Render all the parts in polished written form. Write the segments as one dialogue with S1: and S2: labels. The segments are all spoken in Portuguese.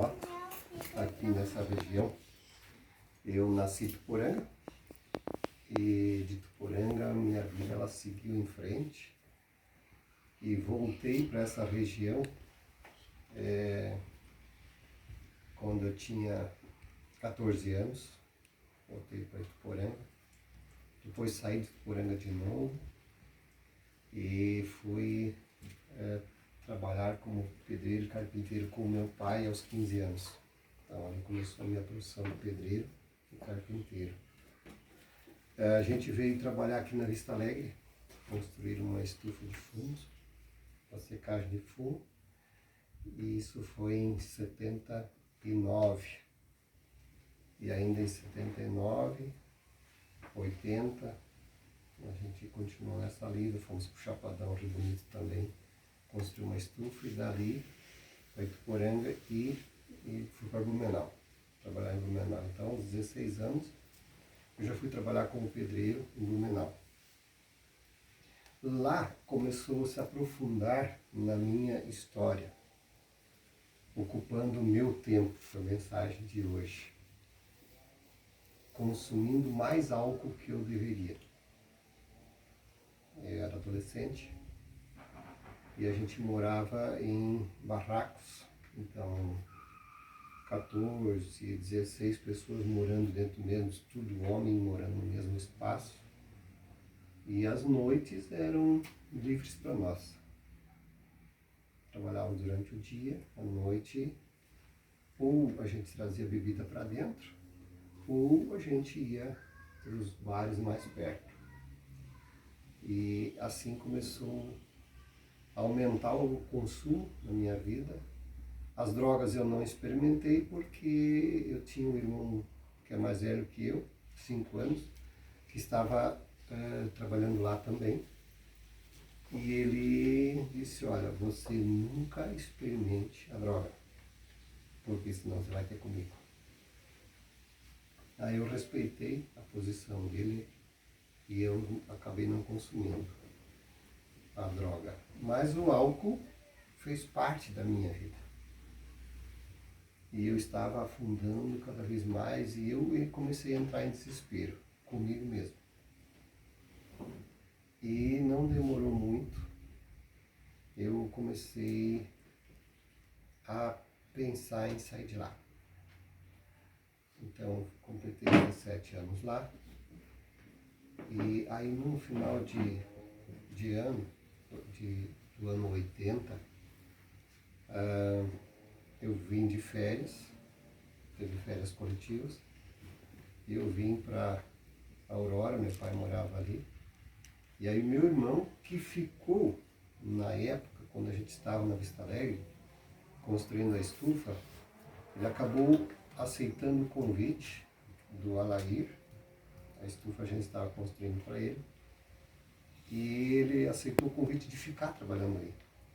S1: remoto aqui nessa região. Eu nasci em Tuporanga e de Tuporanga minha vida ela seguiu em frente e voltei para essa região quando eu tinha 14 anos. Voltei para Tuporanga, depois saí de Tuporanga de novo e fui trabalhar como pedreiro e carpinteiro com meu pai aos 15 anos. Então, ali começou a minha profissão de pedreiro e carpinteiro. A gente veio trabalhar aqui na Vista Alegre, construir uma estufa de fumos, para secagem de fumo, e isso foi em 79. E ainda em 79, 80, a gente continuou nessa lida, fomos para o Chapadão, Rio Bonito também, construí uma estufa e dali para Ituporanga e fui para Blumenau, trabalhar em Blumenau. Então, aos 16 anos, eu já fui trabalhar como pedreiro em Blumenau. Lá começou a se aprofundar na minha história, ocupando o meu tempo, foi a mensagem de hoje. Consumindo mais álcool que eu deveria. Eu era adolescente e a gente morava em barracos, então 14, 16 pessoas morando dentro do mesmo, tudo homem morando no mesmo espaço. E as noites eram livres para nós. Trabalhávamos durante o dia, à noite, ou a gente trazia bebida para dentro, ou a gente ia para os bares mais perto. E assim começou a aumentar o consumo na minha vida. As drogas eu não experimentei porque eu tinha um irmão que é mais velho que eu, 5 anos, que estava trabalhando lá também. E ele disse, olha, você nunca experimente a droga, porque senão você vai ter comigo. Aí eu respeitei a posição dele e eu acabei não consumindo a droga. Mas o álcool fez parte da minha vida. E eu estava afundando cada vez mais e eu comecei a entrar em desespero comigo mesmo. E não demorou muito, eu comecei a pensar em sair de lá. Então, completei 17 anos lá. E aí, no final do ano 80, eu vim de férias, teve férias coletivas, e eu vim para Aurora, meu pai morava ali. E aí, meu irmão, que ficou na época, quando a gente estava na Vista Alegre, construindo a estufa, ele acabou aceitando o convite do Alair. A estufa a gente estava construindo para ele. E ele aceitou o convite de ficar trabalhando ali.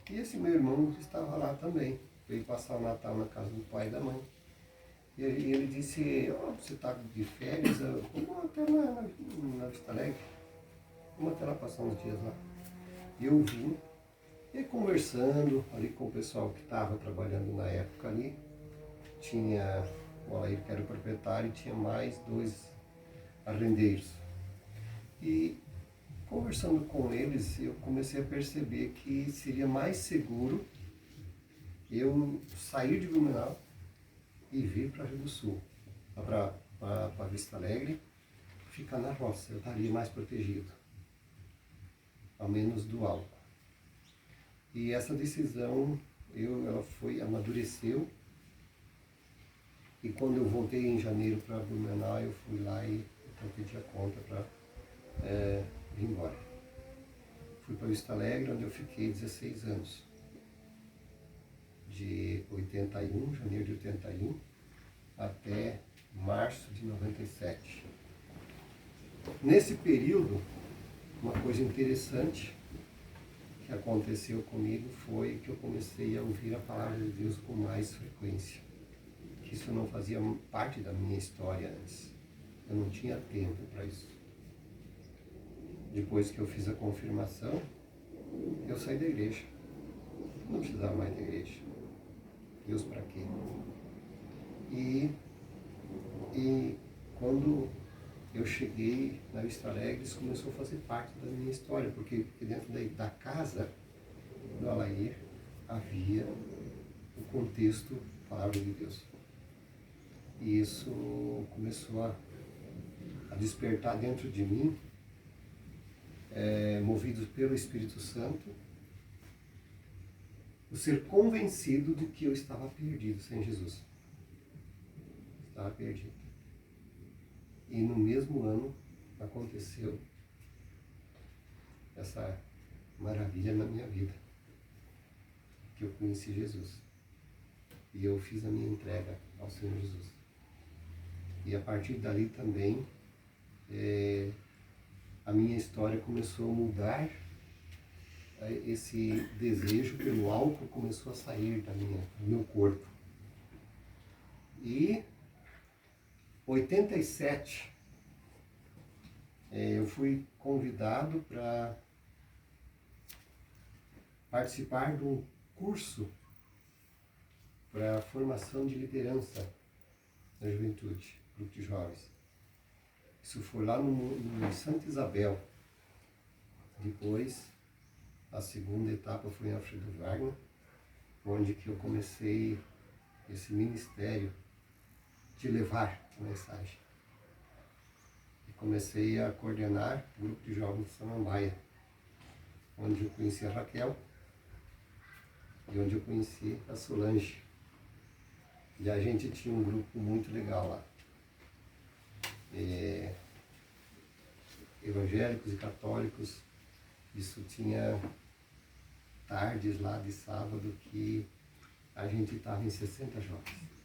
S1: E esse meu irmão estava lá também. Veio passar o Natal na casa do pai e da mãe. E ele disse, você está de férias? Vamos até na Vista Alegre. Vamos até lá passar uns dias lá. E eu vim. E conversando ali com o pessoal que estava trabalhando na época ali. Tinha o Alair, que era o proprietário, e tinha mais 2 arrendeiros. E conversando com eles, eu comecei a perceber que seria mais seguro eu sair de Blumenau e vir para Rio do Sul, para Vista Alegre, ficar na roça, eu estaria mais protegido, ao menos do álcool. E essa decisão, ela amadureceu. E quando eu voltei em janeiro para Blumenau, eu fui lá e então pedi a conta para vir embora. Fui para Vista Alegre, onde eu fiquei 16 anos. De 81, janeiro de 81, até março de 97. Nesse período, uma coisa interessante que aconteceu comigo foi que eu comecei a ouvir a palavra de Deus com mais frequência. Que isso não fazia parte da minha história antes. Eu não tinha tempo para isso. Depois que eu fiz a confirmação, eu saí da igreja. Não precisava mais da igreja. Deus para quê? E quando eu cheguei na Vista Alegre, isso começou a fazer parte da minha história, porque dentro da casa do Alair havia o contexto Palavra de Deus. E isso começou a despertar dentro de mim, movido pelo Espírito Santo, o ser convencido de que eu estava perdido sem Jesus. Estava perdido. E no mesmo ano aconteceu essa maravilha na minha vida, que eu conheci Jesus. E eu fiz a minha entrega ao Senhor Jesus. E a partir dali também, a minha história começou a mudar. Esse desejo pelo álcool começou a sair do meu corpo. E 87, eu fui convidado para participar de um curso para formação de liderança na juventude, grupo de jovens. Isso foi lá no Santa Isabel. Depois, a segunda etapa foi em Alfredo Wagner, onde que eu comecei esse ministério de levar a mensagem. E comecei a coordenar o grupo de jovens de Samambaia, onde eu conheci a Raquel e onde eu conheci a Solange. E a gente tinha um grupo muito legal lá. Evangélicos e católicos. Isso tinha tardes lá de sábado que a gente estava em 60 jovens.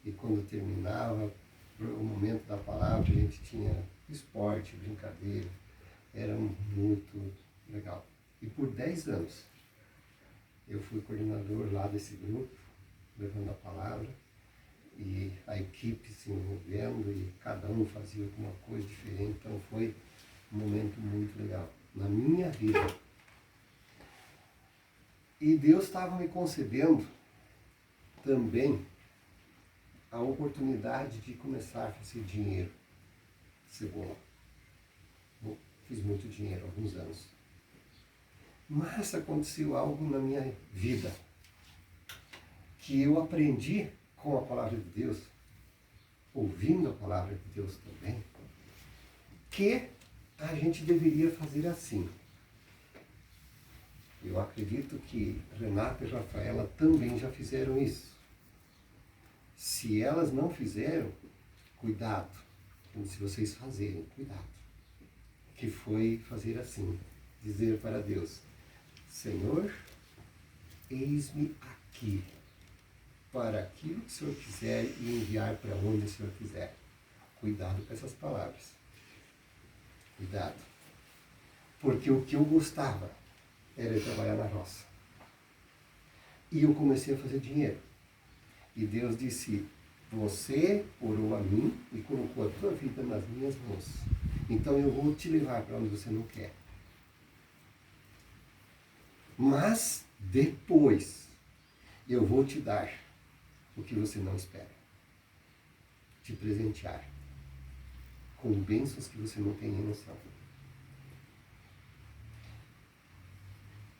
S1: E quando terminava o momento da palavra, a gente tinha esporte, brincadeira. Era muito legal. E por 10 anos eu fui coordenador lá desse grupo, levando a palavra, e a equipe se envolvendo, e cada um fazia alguma coisa diferente. Então foi um momento muito legal na minha vida. E Deus estava me concedendo também a oportunidade de começar a fazer dinheiro. Cebola. Fiz muito dinheiro há alguns anos. Mas aconteceu algo na minha vida que eu aprendi com a palavra de Deus, ouvindo a palavra de Deus também, que a gente deveria fazer assim. Eu acredito que Renata e Rafaela também já fizeram isso. Se elas não fizeram, cuidado. Se vocês fazerem, cuidado. Que foi fazer assim, dizer para Deus: Senhor, eis-me aqui, para aquilo que o Senhor quiser e enviar para onde o Senhor quiser. Cuidado com essas palavras. Cuidado. Porque o que eu gostava era trabalhar na roça. E eu comecei a fazer dinheiro. E Deus disse: você orou a mim e colocou a tua vida nas minhas mãos. Então eu vou te levar para onde você não quer. Mas depois eu vou te dar o que você não espera. Te presentear com bênçãos que você não tem nem noção.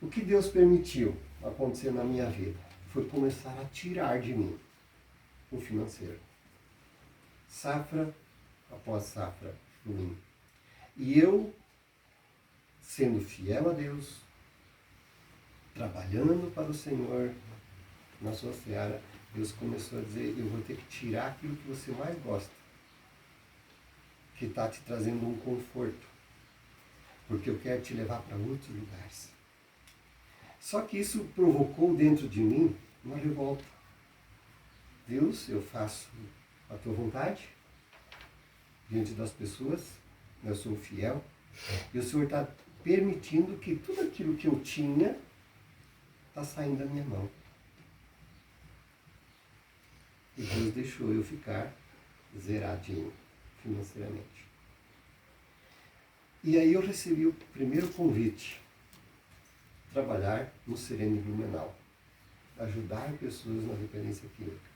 S1: O que Deus permitiu acontecer na minha vida foi começar a tirar de mim o financeiro. Safra após safra ruim. E eu, sendo fiel a Deus, trabalhando para o Senhor na sua seara, Deus começou a dizer: eu vou ter que tirar aquilo que você mais gosta, que está te trazendo um conforto, porque eu quero te levar para outros lugares. Só que isso provocou dentro de mim uma revolta. Deus, eu faço a tua vontade diante das pessoas, eu sou fiel, e o Senhor está permitindo que tudo aquilo que eu tinha está saindo da minha mão. E Deus deixou eu ficar zeradinho financeiramente. E aí eu recebi o primeiro convite: trabalhar no Serene Blumenau, ajudar pessoas na dependência química.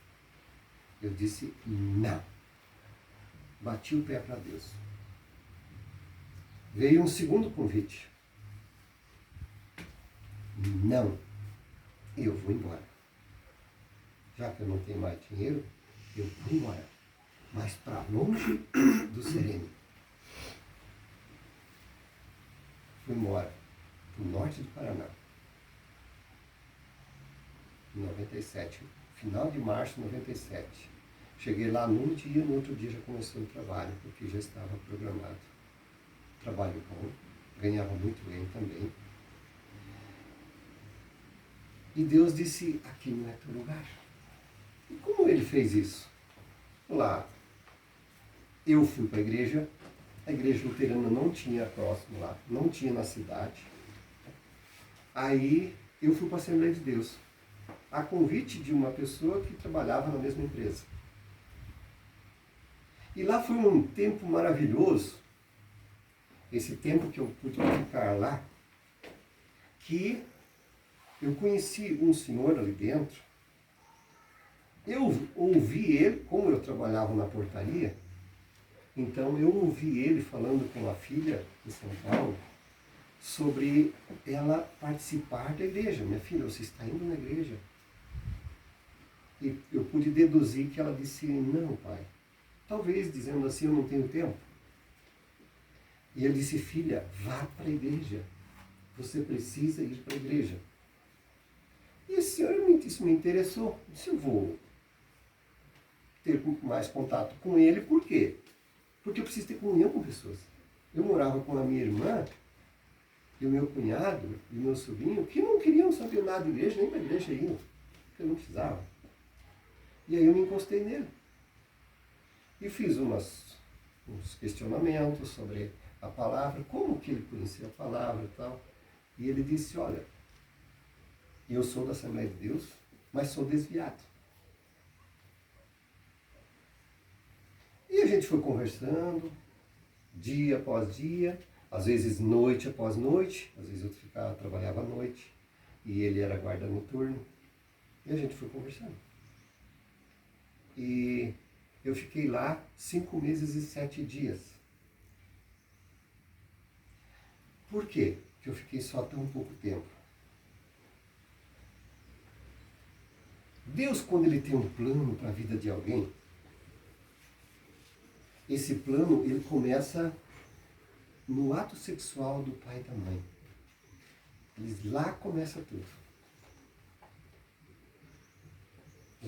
S1: Eu disse não. bati o pé para Deus. Veio um segundo convite. Não, eu vou embora. Já que eu não tenho mais dinheiro, eu vou embora. Mas para longe do Serene. Fui embora, para o norte do Paraná. Em 97, final de março de 97. Cheguei lá num dia, no outro dia já começou o trabalho, porque já estava programado. Trabalho bom, ganhava muito bem também. E Deus disse, aqui não é teu lugar. E como ele fez isso? Lá, eu fui para a igreja luterana não tinha próximo lá, não tinha na cidade. Aí eu fui para a Assembleia de Deus, a convite de uma pessoa que trabalhava na mesma empresa. E lá foi um tempo maravilhoso, esse tempo que eu pude ficar lá, que eu conheci um senhor ali dentro. Eu ouvi ele, como eu trabalhava na portaria, então eu ouvi ele falando com a filha em São Paulo sobre ela participar da igreja. Minha filha, você está indo na igreja? E eu pude deduzir que ela disse, não, pai. Talvez dizendo assim, eu não tenho tempo. E ele disse, filha, vá para a igreja. Você precisa ir para a igreja. E esse senhor, isso me interessou. Eu disse, eu vou ter mais contato com ele, por quê? Porque eu preciso ter comunhão com pessoas. Eu morava com a minha irmã, e o meu cunhado, e o meu sobrinho, que não queriam saber nada de igreja, nem para a igreja iam, porque eu não precisava. E aí eu me encostei nele. E fiz uns questionamentos sobre a palavra, como que ele conhecia a palavra e tal. E ele disse, olha, eu sou da Assembleia de Deus, mas sou desviado. E a gente foi conversando, dia após dia, às vezes noite após noite, às vezes eu trabalhava à noite, e ele era guarda noturno, e a gente foi conversando. E eu fiquei lá 5 meses e 7 dias. Por quê que eu fiquei só tão pouco tempo? Deus, quando ele tem um plano para a vida de alguém, esse plano ele começa no ato sexual do pai e da mãe. Lá começa tudo.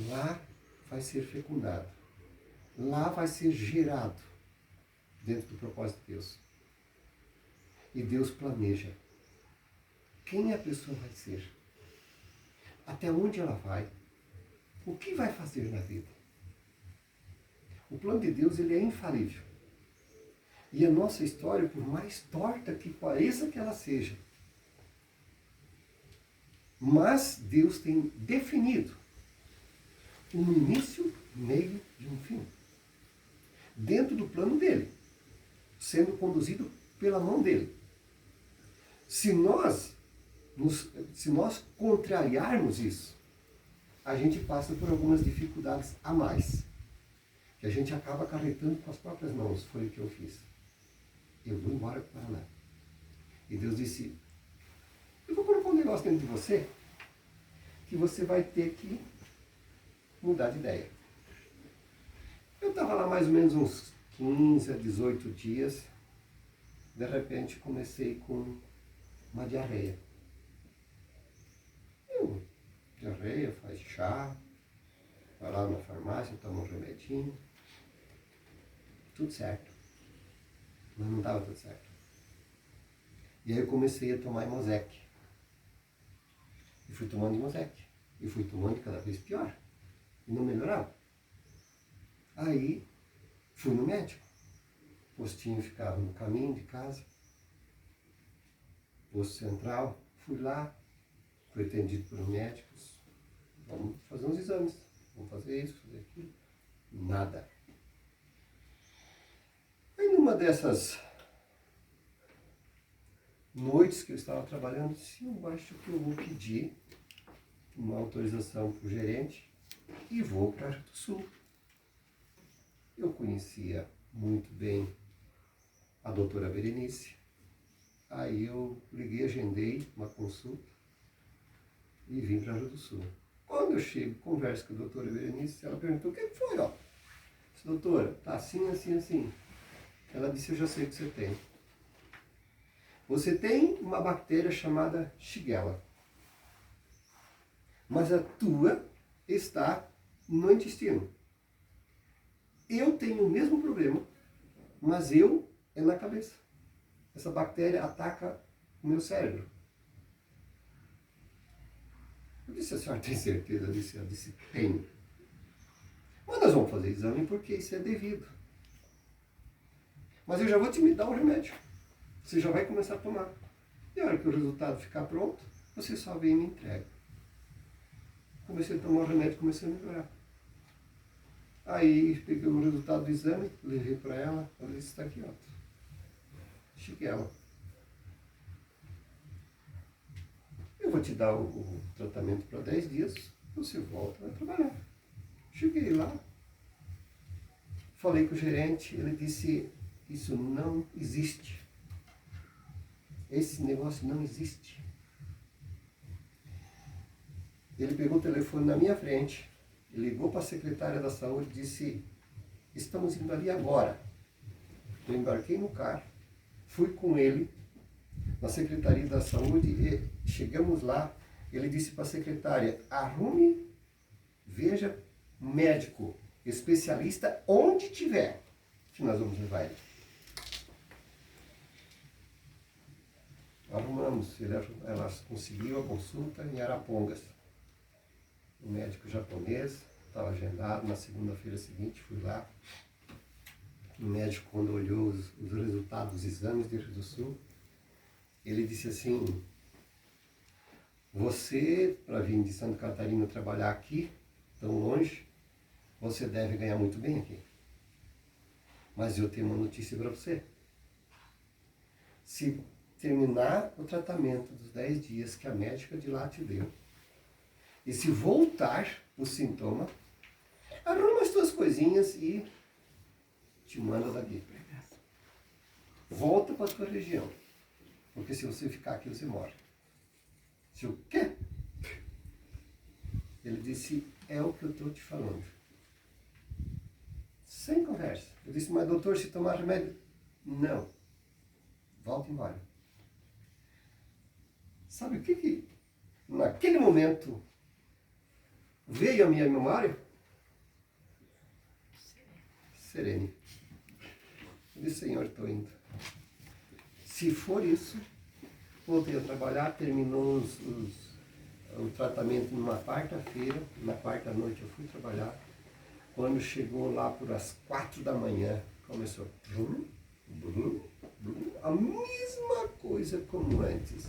S1: Lá vai ser fecundado. Lá vai ser gerado dentro do propósito de Deus. E Deus planeja quem a pessoa vai ser, até onde ela vai, o que vai fazer na vida. O plano de Deus ele é infalível. E a nossa história, por mais torta que pareça que ela seja, mas Deus tem definido um início, meio e um fim. Dentro do plano dele, sendo conduzido pela mão dele. Se nós contrariarmos isso, a gente passa por algumas dificuldades a mais, que a gente acaba acarretando com as próprias mãos. Foi o que eu fiz. Eu vou embora para o Paraná. E Deus disse, eu vou colocar um negócio dentro de você, que você vai ter que mudar de ideia. Eu estava lá mais ou menos uns 15 a 18 dias, de repente comecei com uma diarreia. Diarreia, faz chá, vai lá na farmácia, toma um remedinho, tudo certo. Mas não estava tudo certo. E aí eu comecei a tomar Imosec. E fui tomando Imosec. E fui tomando cada vez pior. E não melhorava. Aí fui no médico. O postinho ficava no caminho de casa. Posto central. Fui lá. Fui atendido por médicos. Vamos fazer uns exames. Vamos fazer isso, fazer aquilo. Nada. Aí numa dessas noites que eu estava trabalhando, eu acho que eu vou pedir uma autorização para o gerente e vou para o Sul. Eu conhecia muito bem a doutora Berenice. Aí eu liguei, agendei uma consulta e vim para Rio do Sul. Quando eu chego, converso com a doutora Berenice, ela perguntou: o que foi, ó? Disse: doutora, tá assim, assim, assim. Ela disse: eu já sei o que você tem. Você tem uma bactéria chamada Shigella. Mas a tua está no intestino. Eu tenho o mesmo problema, mas é na cabeça. Essa bactéria ataca o meu cérebro. Eu disse: a senhora tem certeza? Ela disse: tenho. Mas nós vamos fazer exame porque isso é devido. Mas eu já vou te me dar o remédio. Você já vai começar a tomar. E a hora que o resultado ficar pronto, você só vem e me entrega. Comecei a tomar o remédio e comecei a melhorar. Aí peguei o resultado do exame, levei para ela, ela disse: está aqui, ó. Shigella. Eu vou te dar o tratamento para 10 dias, você volta e vai trabalhar. Cheguei lá, falei com o gerente, ele disse: isso não existe. Esse negócio não existe. Ele pegou o telefone na minha frente, ligou para a secretária da saúde e disse: estamos indo ali agora. Eu embarquei no carro, fui com ele na Secretaria da Saúde e chegamos lá. Ele disse para a secretária: arrume, veja médico, especialista, onde tiver, que nós vamos levar ele. Arrumamos, ela conseguiu a consulta em Arapongas. O médico japonês, estava agendado, na segunda-feira seguinte fui lá. O médico, quando olhou os resultados dos exames de Rio do Sul, ele disse assim: você, para vir de Santa Catarina trabalhar aqui, tão longe, você deve ganhar muito bem aqui. Mas eu tenho uma notícia para você. Se terminar o tratamento dos 10 dias que a médica de lá te deu, e se voltar o sintoma, arruma as tuas coisinhas e te manda daqui. Volta para a tua região. Porque se você ficar aqui, você morre. Se o quê? Ele disse: é o que eu estou te falando. Sem conversa. Eu disse: mas doutor, se tomar remédio? Não. Volta embora. Sabe o que naquele momento veio à minha memória? Serene. Eu disse: Senhor, estou indo. Se for isso, voltei a trabalhar, terminou o tratamento numa quarta-feira, na quarta noite eu fui trabalhar. Quando chegou lá por as 4 da manhã, começou a mesma coisa como antes.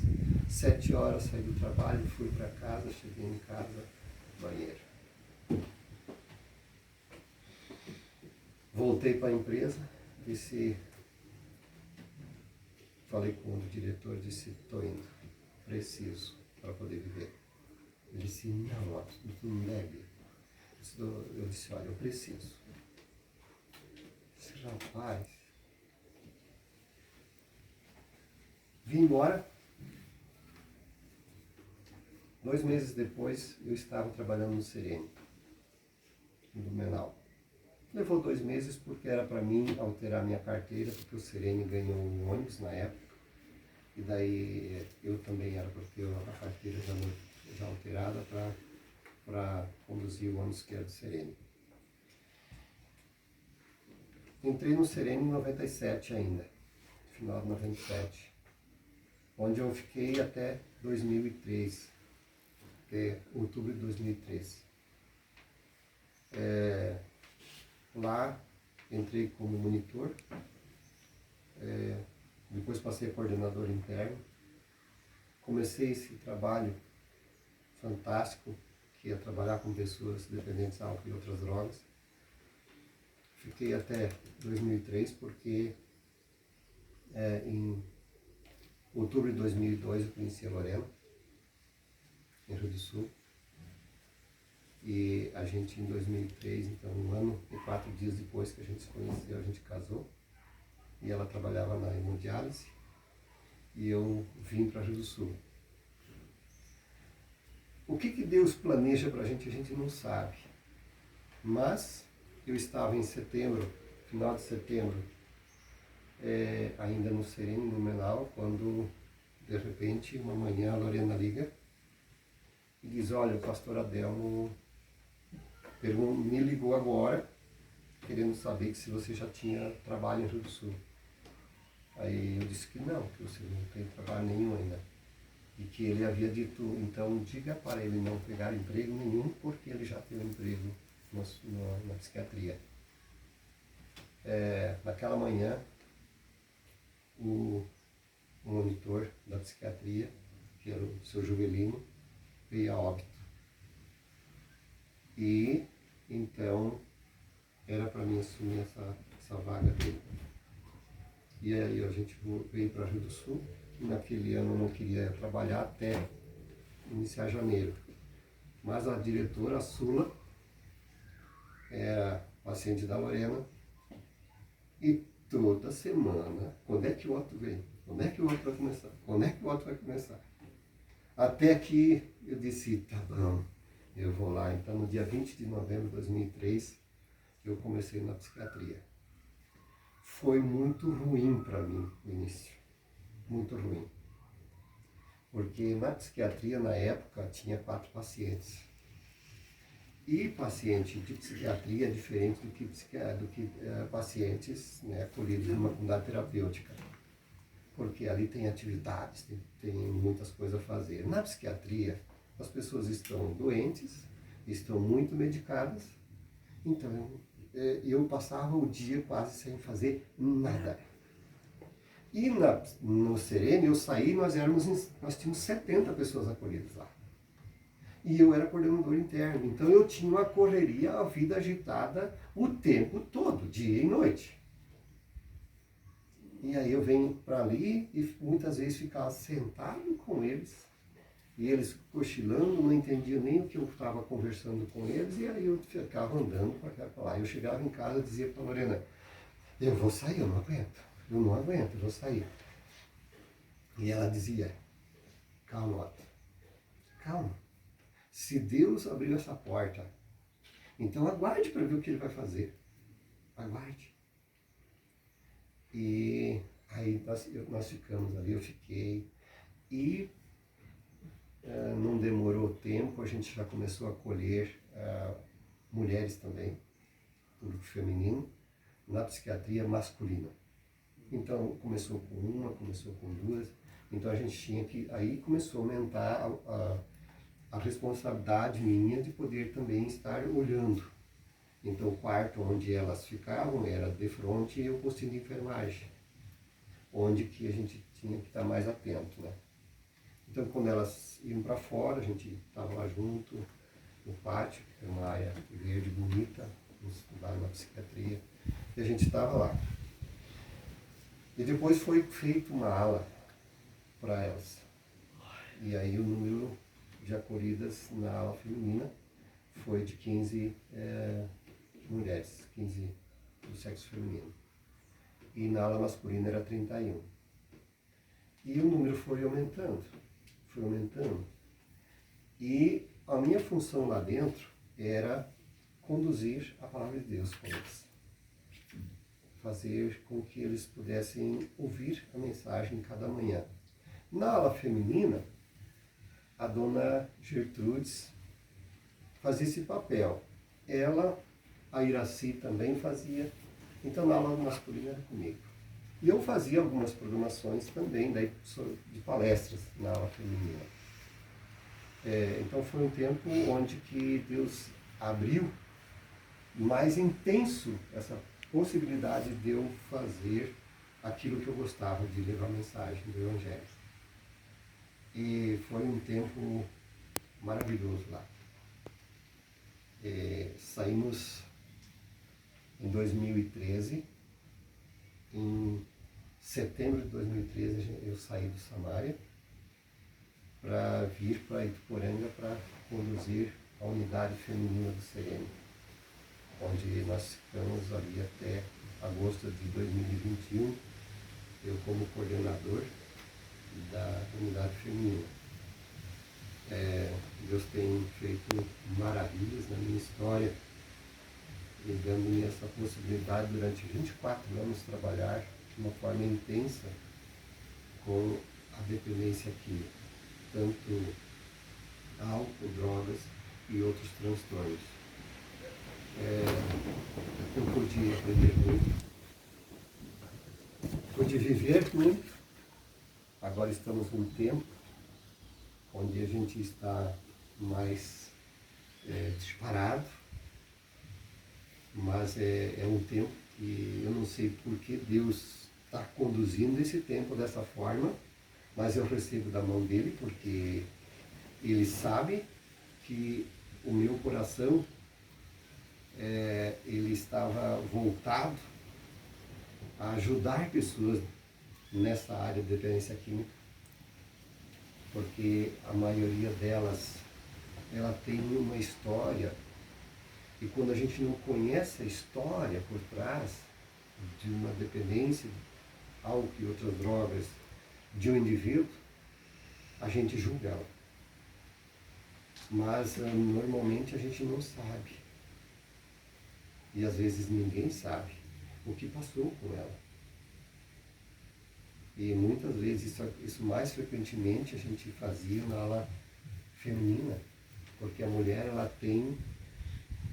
S1: 7 horas saí do trabalho, fui para casa, cheguei em casa, banheiro. Voltei para a empresa, falei com o diretor, disse: estou indo, preciso para poder viver. Ele disse: não, tu não deve. Eu disse: olha, eu preciso. Esse rapaz. Vim embora. 2 meses depois, eu estava trabalhando no Serene, no Blumenau. Levou 2 meses porque era para mim alterar minha carteira, porque o Serene ganhou um ônibus na época. E daí eu também era para ter a carteira já alterada para conduzir o ônibus que era do Serene. Entrei no Serene em 97 ainda, final de 97, onde eu fiquei até 2003, até outubro de 2003. Lá entrei como monitor, depois passei a coordenador interno. Comecei esse trabalho fantástico, que é trabalhar com pessoas dependentes de álcool e outras drogas. Fiquei até 2003 porque em outubro de 2002 eu conheci a Lorena, em Rio do Sul. E a gente em 2003, então 1 ano e 4 dias dias depois que a gente se conheceu, a gente casou. E ela trabalhava na hemodiálise. E eu vim para Rio do Sul. O que Deus planeja para a gente não sabe. Mas eu estava em setembro, final de setembro, ainda no Sereno, no Menal, quando de repente uma manhã a Lorena liga e diz: olha, o pastor Adelmo me ligou agora, querendo saber se você já tinha trabalho em Rio do Sul. Aí eu disse que não, que você não tem trabalho nenhum ainda. E que ele havia dito, então diga para ele não pegar emprego nenhum, porque ele já tem um emprego na psiquiatria. Naquela manhã, o monitor da psiquiatria, que era o seu Juvelino, veio a óbito. E então era para mim assumir essa vaga dele. E aí a gente veio para Rio do Sul, e naquele ano eu não queria trabalhar até iniciar janeiro. Mas a diretora, a Sula, era paciente da Lorena, e toda semana, quando é que o Otto vem? Quando é que o Otto vai começar? Quando é que o Otto vai começar? Até que eu disse, tá bom, eu vou lá. Então no dia 20 de novembro de 2003, eu comecei na psiquiatria. Foi muito ruim para mim no início, muito ruim. Porque na psiquiatria, na época, tinha 4 pacientes. E paciente de psiquiatria é diferente do que pacientes, né, acolhidos numa comunidade terapêutica. Porque ali tem atividades, tem muitas coisas a fazer. Na psiquiatria, as pessoas estão doentes, estão muito medicadas, então eu passava o dia quase sem fazer nada. E no Sereno, eu saí, nós tínhamos 70 pessoas acolhidas lá. E eu era coordenador interno, então eu tinha uma correria, a vida agitada o tempo todo, dia e noite. E aí eu venho para ali e muitas vezes ficava sentado com eles, e eles cochilando, não entendiam nem o que eu estava conversando com eles, e aí eu ficava andando para cá e para lá. Eu chegava em casa e dizia para a Lorena, eu vou sair, eu não aguento, eu vou sair. E ela dizia, calma, Otto, calma. Se Deus abriu essa porta, então aguarde para ver o que Ele vai fazer. Aguarde. E aí nós ficamos ali, eu fiquei. E não demorou tempo, a gente já começou a acolher mulheres também, público feminino, na psiquiatria masculina. Então começou com uma, começou com 2. Então a gente tinha que, aí começou a aumentar a responsabilidade minha de poder também estar olhando. Então o quarto onde elas ficavam era de frente e o postinho de enfermagem, onde que a gente tinha que estar mais atento, né? Então quando elas iam para fora, a gente estava lá junto, no pátio, que é uma área verde bonita, lá na psiquiatria, e a gente estava lá. E depois foi feita uma ala para elas. E aí o número de acolhidas na ala feminina foi de 15 mulheres, 15 do sexo feminino. E na ala masculina era 31. E o número foi aumentando. E a minha função lá dentro era conduzir a palavra de Deus com eles. Fazer com que eles pudessem ouvir a mensagem cada manhã. Na ala feminina, a dona Gertrudes fazia esse papel. Ela, a Iraci também fazia. Então na ala masculina era comigo. E eu fazia algumas programações também, daí, de palestras na ala feminina. Então foi um tempo onde que Deus abriu mais intenso essa possibilidade de eu fazer aquilo que eu gostava, de levar a mensagem do Evangelho. E foi um tempo maravilhoso lá. Saímos em 2013, em setembro de 2013 eu saí do Samaria para vir para Ituporanga para conduzir a unidade feminina do Sereno. onde nós ficamos ali até agosto de 2021, eu como coordenador da unidade feminina. Deus tem feito maravilhas na minha história, e dando-me essa possibilidade durante 24 anos trabalhar de uma forma intensa com a dependência química, tanto álcool, drogas e outros transtornos. Eu pude aprender muito, pude viver muito. Agora estamos num tempo onde a gente está mais disparado, mas é um tempo que eu não sei por que Deus está conduzindo esse tempo dessa forma, mas eu recebo da mão dele, porque ele sabe que o meu coração ele estava voltado a ajudar pessoas nessa área de dependência química, porque a maioria delas ela tem uma história, e quando a gente não conhece a história por trás de uma dependência, álcool e outras drogas de um indivíduo, a gente julga ela. Mas normalmente a gente não sabe, e às vezes ninguém sabe o que passou com ela. E muitas vezes isso mais frequentemente a gente fazia na ala feminina, porque a mulher ela tem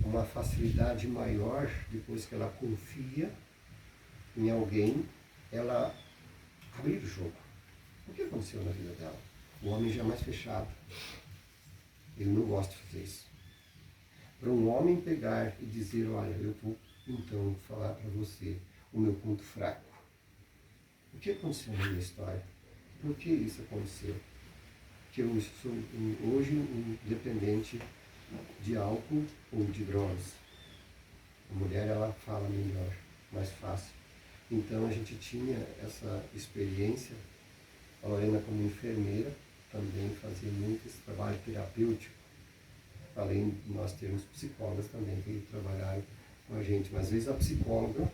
S1: uma facilidade maior, depois que ela confia em alguém, ela abrir o jogo. O que aconteceu na vida dela? O homem já é mais fechado. Ele não gosta de fazer isso. Para um homem pegar e dizer, olha, eu vou então falar para você o meu ponto fraco. O que aconteceu na minha história? Por que isso aconteceu? Que eu sou hoje um dependente de álcool ou de drogas. A mulher, ela fala melhor, mais fácil. Então a gente tinha essa experiência. A Lorena, como enfermeira, também fazia muito esse trabalho terapêutico, além de nós termos psicólogas também que trabalharam com a gente. Mas às vezes a psicóloga,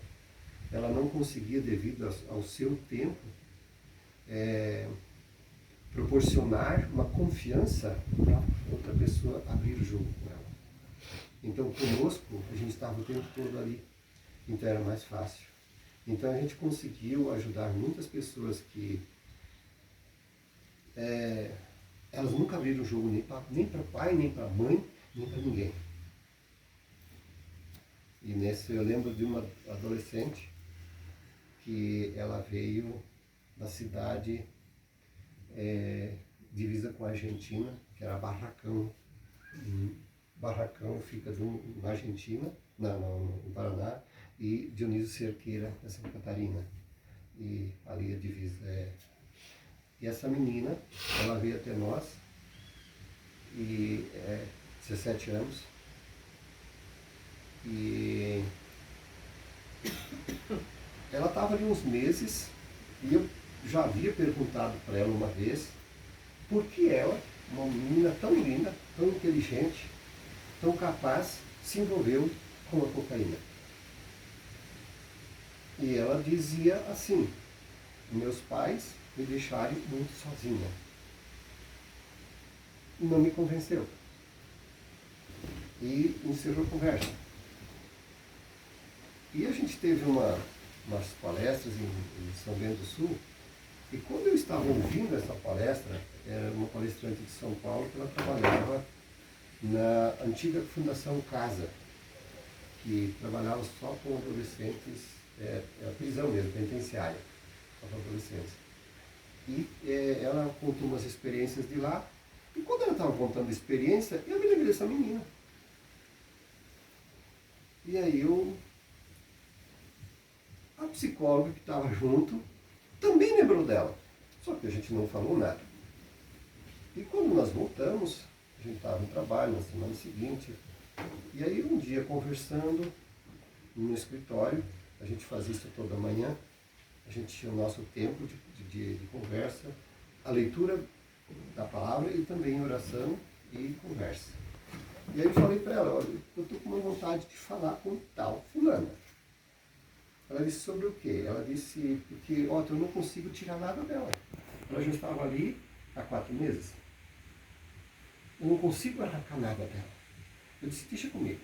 S1: ela não conseguia, devido ao seu tempo, proporcionar uma confiança para outra pessoa abrir o jogo com ela. Então conosco, a gente estava o tempo todo ali, então era mais fácil. Então a gente conseguiu ajudar muitas pessoas que elas nunca abriram o jogo nem para pai, nem para mãe, nem para ninguém. E nesse eu lembro de uma adolescente que ela veio da cidade divisa com a Argentina, que era Barracão. Barracão fica na Argentina, no Paraná, e Dionísio Cerqueira, na Santa Catarina. E ali a divisa E essa menina, ela veio até nós, e 17 anos, e ela estava ali uns meses, e eu já havia perguntado para ela uma vez, por que ela, uma menina tão linda, tão inteligente, tão capaz, se envolveu com a cocaína. E ela dizia assim, meus pais me deixaram muito sozinha. Não me convenceu. E encerrou a conversa. E a gente teve umas palestras em São Bento do Sul, e quando eu estava ouvindo essa palestra, era uma palestrante de São Paulo que ela trabalhava na antiga Fundação Casa, que trabalhava só com adolescentes, a prisão mesmo, penitenciária, só com adolescentes. E ela contou umas experiências de lá, e quando ela estava contando a experiência, eu me lembrei dessa menina. E aí a psicóloga que estava junto também lembrou dela, só que a gente não falou nada. E quando nós voltamos, a gente estava no trabalho na semana seguinte, e aí um dia conversando no escritório, a gente fazia isso toda manhã, a gente tinha o nosso tempo de conversa, a leitura da palavra e também oração e conversa. E aí eu falei para ela, olha, eu estou com uma vontade de falar com tal fulana. Ela disse sobre o quê? Ela disse, porque, ó, eu não consigo tirar nada dela. Ela já estava ali há 4 meses. Eu não consigo arrancar nada dela. Eu disse, deixa comigo.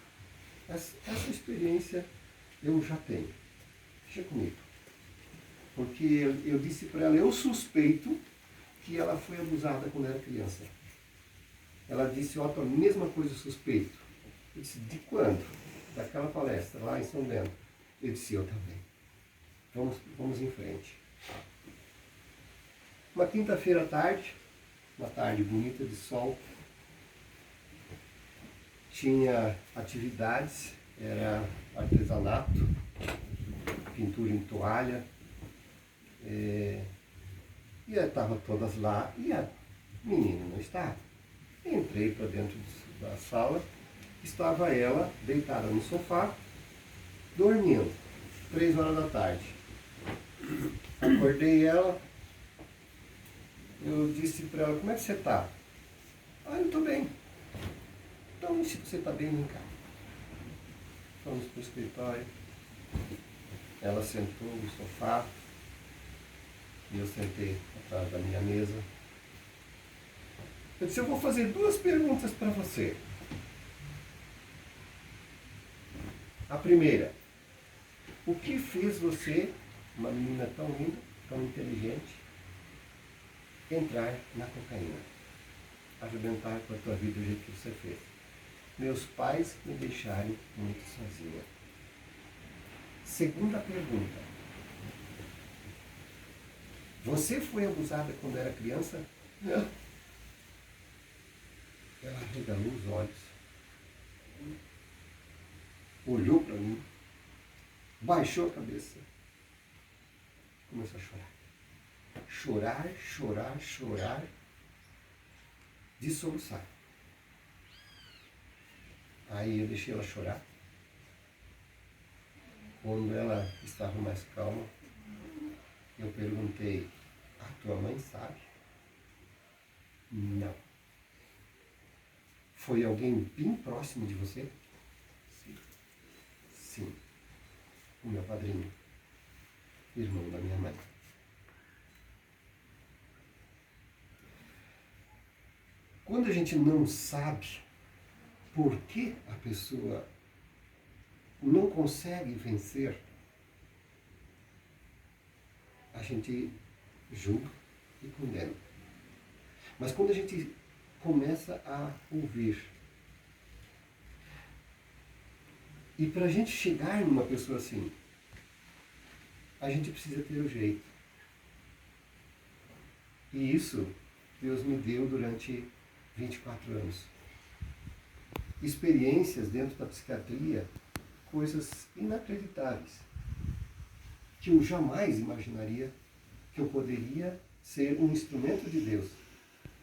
S1: Essa experiência eu já tenho. Deixa comigo. Porque eu disse para ela, eu suspeito que ela foi abusada quando era criança. Ela disse, ó, a mesma coisa eu suspeito. Eu disse, de quando? Daquela palestra lá em São Bento. Eu disse, eu também. Vamos em frente. Uma quinta-feira à tarde, uma tarde bonita de sol, tinha atividades, era artesanato, pintura em toalha, e estavam todas lá, e a menina não estava. Entrei para dentro da sala, estava ela deitada no sofá, dormindo, 3 horas da tarde. Acordei ela, eu disse para ela, como é que você está? Ah, eu estou bem. Então, se você está bem, vem cá. Fomos para o escritório, ela sentou no sofá, e eu sentei atrás da minha mesa. Eu disse, eu vou fazer 2 perguntas para você. A primeira, o que fez você, uma menina tão linda, tão inteligente, entrar na cocaína? Arrebentar com a tua vida do jeito que você fez. Meus pais me deixaram muito sozinha. Segunda pergunta. Você foi abusada quando era criança? Não. Ela arregalou os olhos. Olhou para mim. Baixou a cabeça. Começou a chorar. Chorar, chorar, chorar. De soluçar. Aí eu deixei ela chorar. Quando ela estava mais calma, eu perguntei, a tua mãe sabe? Não. Foi alguém bem próximo de você? Sim. Sim. O meu padrinho, irmão da minha mãe. Quando a gente não sabe por que a pessoa não consegue vencer, a gente julga e condena. Mas quando a gente começa a ouvir, e para a gente chegar numa pessoa assim, a gente precisa ter o jeito. E isso Deus me deu durante 24 anos. Experiências dentro da psiquiatria, coisas inacreditáveis, que eu jamais imaginaria que eu poderia ser um instrumento de Deus